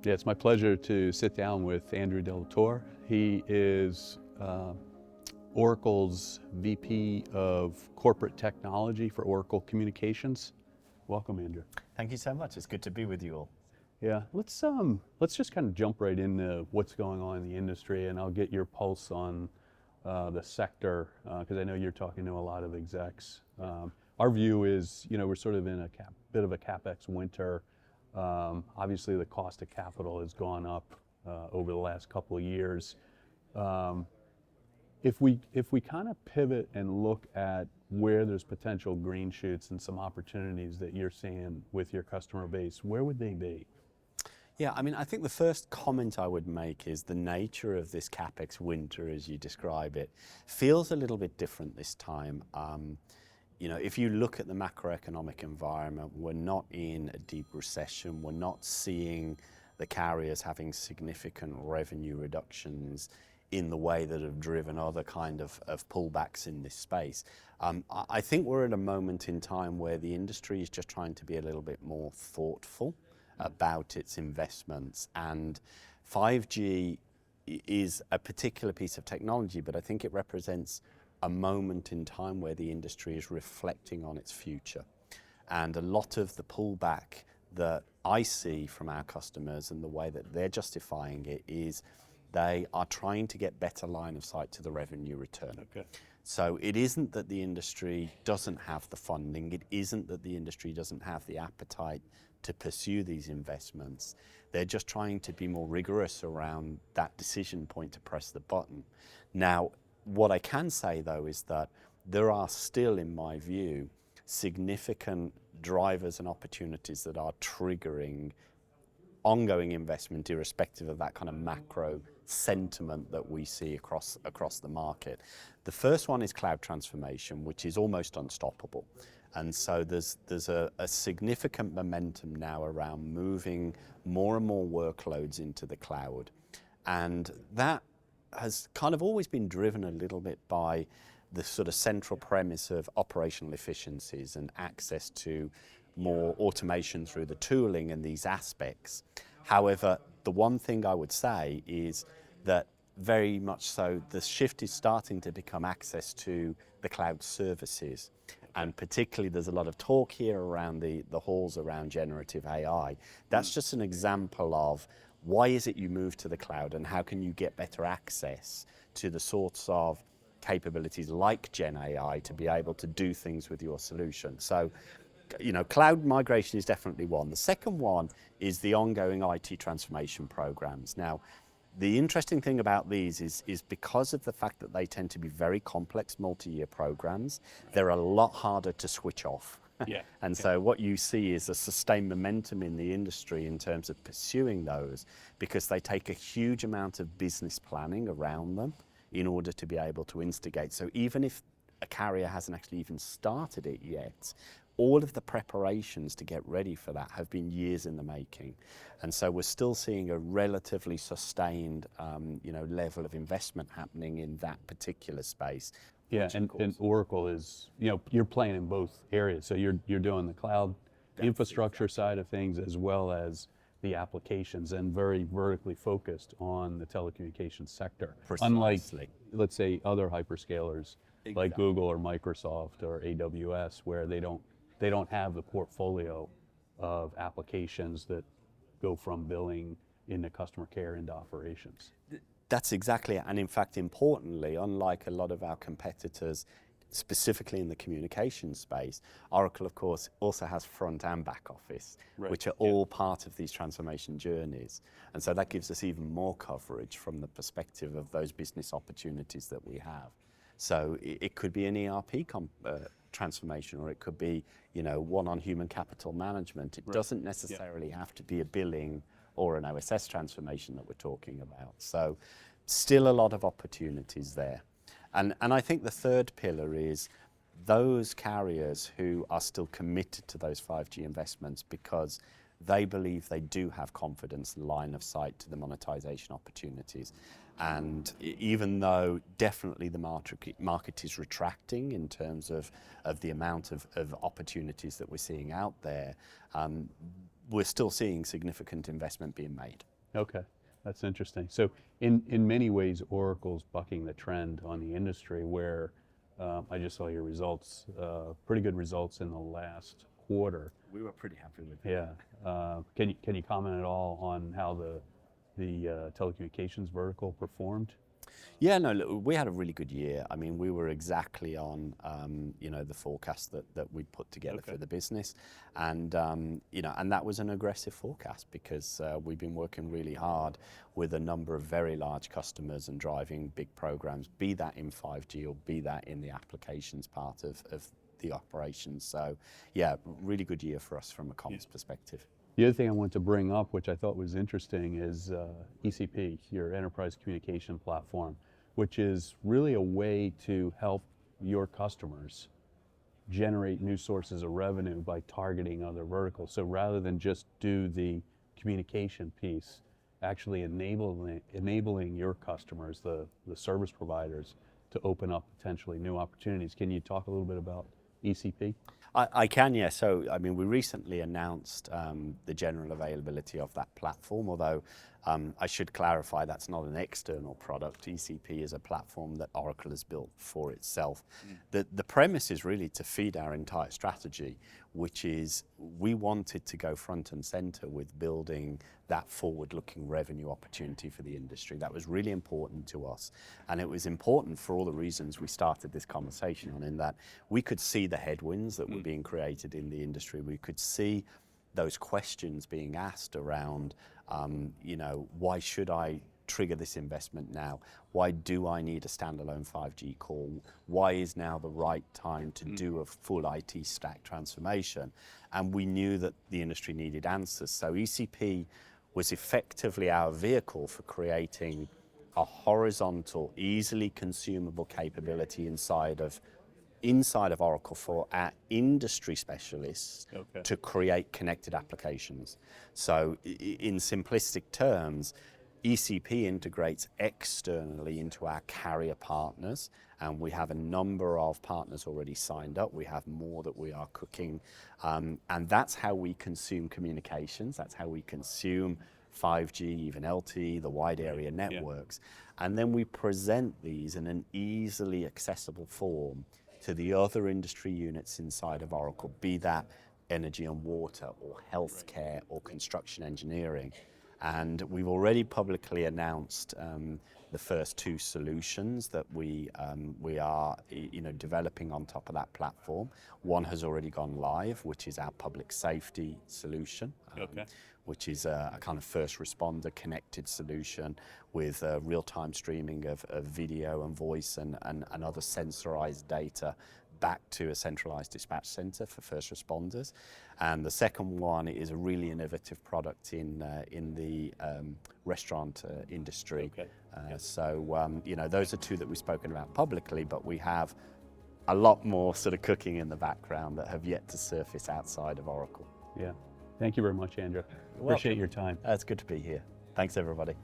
Yeah, it's my pleasure to sit down with Andrew Del Torre. He is Oracle's VP of Corporate Technology for Oracle Communications. Welcome, Andrew. Thank you so much. It's good to be with you all. Yeah, let's just kind of jump right into what's going on in the industry, and I'll get your pulse on the sector because I know you're talking to a lot of execs. Our view is, we're sort of in a bit of a capex winter. Obviously, the cost of capital has gone up over the last couple of years. If we kind of pivot and look at where there's potential green shoots and some opportunities that you're seeing with your customer base, where would they be? Yeah, I think the first comment I would make is the nature of this capex winter, as you describe it, feels a little bit different this time. If you look at the macroeconomic environment, we're not in a deep recession. We're not seeing the carriers having significant revenue reductions in the way that have driven other kind of pullbacks in this space. I think we're at a moment in time where the industry is just trying to be a little bit more thoughtful about its investments, and 5G is a particular piece of technology, but I think it represents a moment in time where the industry is reflecting on its future. And a lot of the pullback that I see from our customers and the way that they're justifying it is they are trying to get better line of sight to the revenue return. Okay. So it isn't that the industry doesn't have the funding, it isn't that the industry doesn't have the appetite to pursue these investments. They're just trying to be more rigorous around that decision point to press the button. Now, what I can say though is that there are still, in my view, significant drivers and opportunities that are triggering ongoing investment irrespective of that kind of macro sentiment that we see across the market. The first one is cloud transformation, which is almost unstoppable. And so there's a significant momentum now around moving more and more workloads into the cloud. And that has kind of always been driven a little bit by the sort of central premise of operational efficiencies and access to more automation through the tooling and these aspects. However, the one thing I would say is that very much so the shift is starting to become access to the cloud services. And particularly there's a lot of talk here around the halls around generative AI. That's just an example of why is it you move to the cloud and how can you get better access to the sorts of capabilities like Gen AI to be able to do things with your solution. So, cloud migration is definitely one. The second one is the ongoing IT transformation programs. Now, the interesting thing about these is because of the fact that they tend to be very complex multi-year programs, they're a lot harder to switch off. Yeah. And so what you see is a sustained momentum in the industry in terms of pursuing those because they take a huge amount of business planning around them in order to be able to instigate. So even if a carrier hasn't actually even started it yet, all of the preparations to get ready for that have been years in the making. And so we're still seeing a relatively sustained level of investment happening in that particular space. Yeah, and Oracle is, you're playing in both areas. So you're doing the cloud infrastructure side of things as well as the applications, and very vertically focused on the telecommunications sector. Precisely. Unlike, let's say, other hyperscalers like Google or Microsoft or AWS, where they don't have the portfolio of applications that go from billing into customer care into operations. That's exactly it. And in fact, importantly, unlike a lot of our competitors, specifically in the communication space, Oracle, of course, also has front and back office, which are all part of these transformation journeys. And so that gives us even more coverage from the perspective of those business opportunities that we have. So it could be an ERP transformation, or it could be, one on human capital management. It doesn't necessarily have to be a billing or an OSS transformation that we're talking about. So still a lot of opportunities there. And I think the third pillar is those carriers who are still committed to those 5G investments because they believe they do have confidence and line of sight to the monetization opportunities. And even though definitely the market is retracting in terms of the amount of opportunities that we're seeing out there, we're still seeing significant investment being made. Okay, that's interesting. So in many ways, Oracle's bucking the trend on the industry where I just saw your results, pretty good results in the last quarter. We were pretty happy with it. Yeah. Can you comment at all on how the telecommunications vertical performed? Yeah, no, look, we had a really good year. I mean, we were exactly on, the forecast that we'd put together for the business, and and that was an aggressive forecast because we've been working really hard with a number of very large customers and driving big programs, be that in 5G or be that in the applications part of the operations. So, yeah, really good year for us from a comms perspective. The other thing I wanted to bring up, which I thought was interesting, is ECP, your enterprise communication platform, which is really a way to help your customers generate new sources of revenue by targeting other verticals. So rather than just do the communication piece, actually enabling your customers, the service providers, to open up potentially new opportunities. Can you talk a little bit about ECP? I can, yeah. So, I mean, we recently announced the general availability of that platform, although I should clarify that's not an external product. ECP is a platform that Oracle has built for itself. The premise is really to feed our entire strategy, which is we wanted to go front and center with building that forward-looking revenue opportunity for the industry. That was really important to us. And it was important for all the reasons we started this conversation on, in that we could see the headwinds that were being created in the industry. We could see those questions being asked around, why should I trigger this investment now? Why do I need a standalone 5G call? Why is now the right time to do a full IT stack transformation? And we knew that the industry needed answers. So ECP was effectively our vehicle for creating a horizontal, easily consumable capability inside of Oracle for our industry specialists to create connected applications. So in simplistic terms, ECP integrates externally into our carrier partners, and we have a number of partners already signed up. We have more that we are cooking, and that's how we consume communications. That's how we consume 5G, even LTE, the wide area networks. And then we present these in an easily accessible form to the other industry units inside of Oracle, be that energy and water or healthcare or construction engineering. And we've already publicly announced the first two solutions that we are developing on top of that platform. One has already gone live, which is our public safety solution, which is a kind of first responder connected solution with real-time streaming of video and voice and other sensorized data back to a centralized dispatch center for first responders. And the second one is a really innovative product in the restaurant industry. So, those are two that we've spoken about publicly, but we have a lot more sort of cooking in the background that have yet to surface outside of Oracle. Yeah. Thank you very much, Andrew. Appreciate your time. It's good to be here. Thanks, everybody.